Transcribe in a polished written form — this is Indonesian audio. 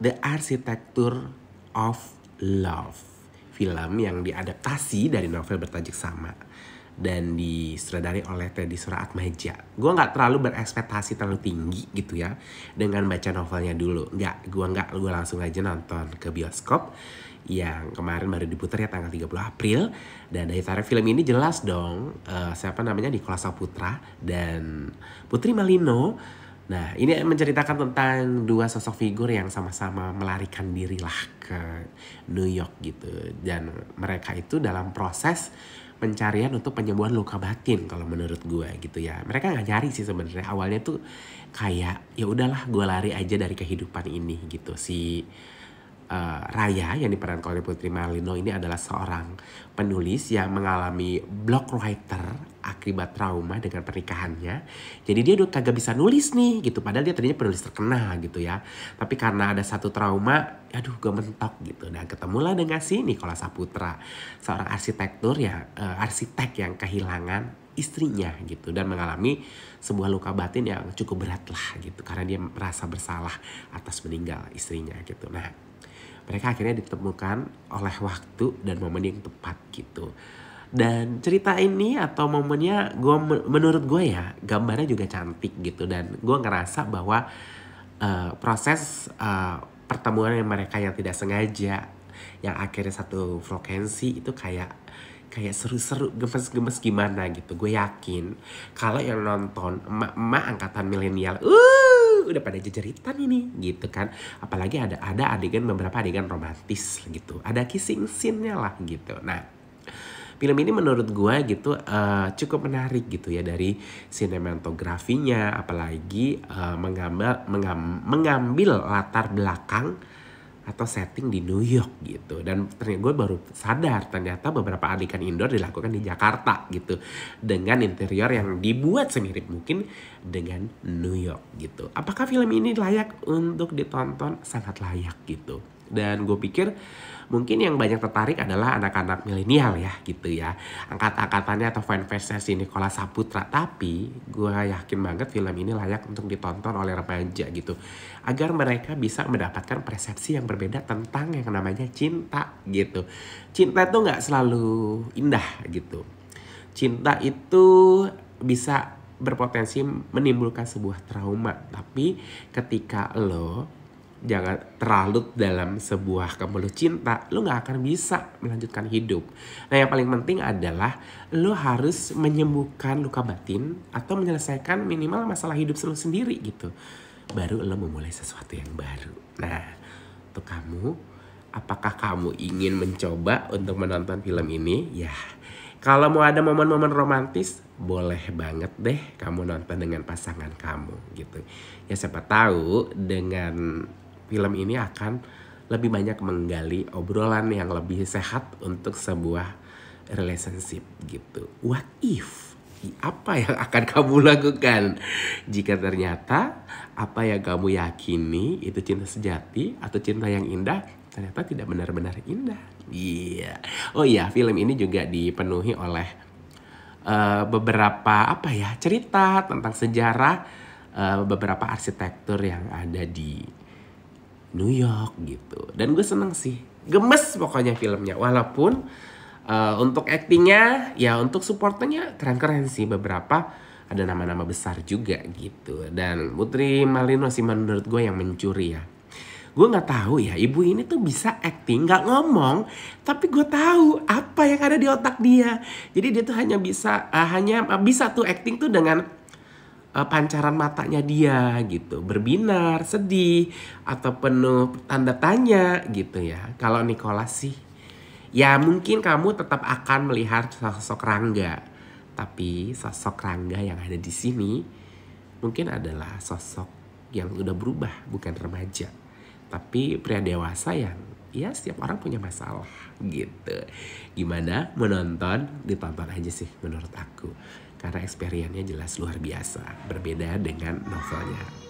The Architecture of Love, film yang diadaptasi dari novel bertajuk sama dan disutradari oleh Teddy Suratmaja. Gue nggak terlalu berekspektasi terlalu tinggi gitu ya dengan baca novelnya dulu. Gue langsung aja nonton ke bioskop yang kemarin baru diputar ya tanggal 30 April. Dan dari tarif film ini jelas dong siapa namanya, Nicholas Saputra dan Putri Malino. Nah, ini menceritakan tentang dua sosok figur yang sama-sama melarikan diri lah ke New York gitu. Dan mereka itu dalam proses pencarian untuk penyembuhan luka batin kalau menurut gue gitu ya. Mereka nggak nyari sih sebenarnya, awalnya tuh kayak ya udahlah gue lari aja dari kehidupan ini gitu. Si Raya yang diperankan oleh Putri Malino ini adalah seorang penulis yang mengalami block writer akibat trauma dengan pernikahannya. Jadi dia udah kagak bisa nulis nih gitu. Padahal dia tadinya penulis terkenal gitu ya. Tapi karena ada satu trauma, aduh gue mentok gitu. Dan ketemulah dengan si Nicholas Saputra, seorang arsitek yang kehilangan istrinya gitu. Dan mengalami sebuah luka batin yang cukup berat lah gitu. Karena dia merasa bersalah atas meninggal istrinya gitu. Nah, mereka akhirnya ditemukan oleh waktu dan momen yang tepat gitu. Dan cerita ini atau momennya menurut gue ya gambarnya juga cantik gitu. Dan gue ngerasa bahwa proses pertemuan mereka yang tidak sengaja yang akhirnya satu frekuensi itu kayak seru-seru, gemes-gemes gimana gitu. Gue yakin kalau yang nonton emak-emak angkatan milenial udah pada jejeritan ini gitu kan. Apalagi ada beberapa adegan romantis gitu. Ada kissing scene-nya lah gitu. Nah, film ini menurut gue gitu cukup menarik gitu ya dari sinematografinya, apalagi mengambil latar belakang atau setting di New York gitu. Dan ternyata gue baru sadar ternyata beberapa adegan indoor dilakukan di Jakarta gitu, dengan interior yang dibuat semirip mungkin dengan New York gitu. Apakah film ini layak untuk ditonton? Sangat layak gitu. Dan gue pikir mungkin yang banyak tertarik adalah anak-anak milenial ya gitu ya, angkat-angkatannya atau fanbase-nya si Nicholas Saputra. Tapi gue yakin banget film ini layak untuk ditonton oleh remaja gitu, agar mereka bisa mendapatkan persepsi yang berbeda tentang yang namanya cinta gitu. Cinta itu gak selalu indah gitu. Cinta itu bisa berpotensi menimbulkan sebuah trauma. Tapi ketika lo jangan terlalu dalam sebuah kemelut cinta, lo gak akan bisa melanjutkan hidup. Nah, yang paling penting adalah lo harus menyembuhkan luka batin atau menyelesaikan minimal masalah hidup lo sendiri gitu. Baru lo memulai sesuatu yang baru. Nah, untuk kamu, apakah kamu ingin mencoba untuk menonton film ini? Ya, kalau mau ada momen-momen romantis, boleh banget deh kamu nonton dengan pasangan kamu gitu. Ya siapa tahu dengan film ini akan lebih banyak menggali obrolan yang lebih sehat untuk sebuah relationship gitu. What if? Apa yang akan kamu lakukan jika ternyata apa yang kamu yakini itu cinta sejati atau cinta yang indah ternyata tidak benar-benar indah? Iya. Oh iya, film ini juga dipenuhi oleh beberapa cerita tentang sejarah beberapa arsitektur yang ada di New York gitu. Dan gue seneng sih, gemes pokoknya filmnya. Walaupun untuk actingnya ya, untuk supporternya keren-keren sih, beberapa ada nama-nama besar juga gitu. Dan Putri Malino sih menurut gue yang mencuri ya. Gue nggak tahu ya, ibu ini tuh bisa acting nggak ngomong, tapi gue tahu apa yang ada di otak dia. Jadi dia tuh hanya bisa tuh acting tuh dengan pancaran matanya dia gitu, berbinar, sedih, atau penuh tanda tanya gitu ya. Kalau Nicholas sih, ya mungkin kamu tetap akan melihat sosok Rangga, tapi sosok Rangga yang ada di sini mungkin adalah sosok yang udah berubah, bukan remaja, tapi pria dewasa yang ya setiap orang punya masalah gitu. Gimana menonton? Ditonton aja sih menurut aku. Karena experience-nya jelas luar biasa, berbeda dengan novelnya.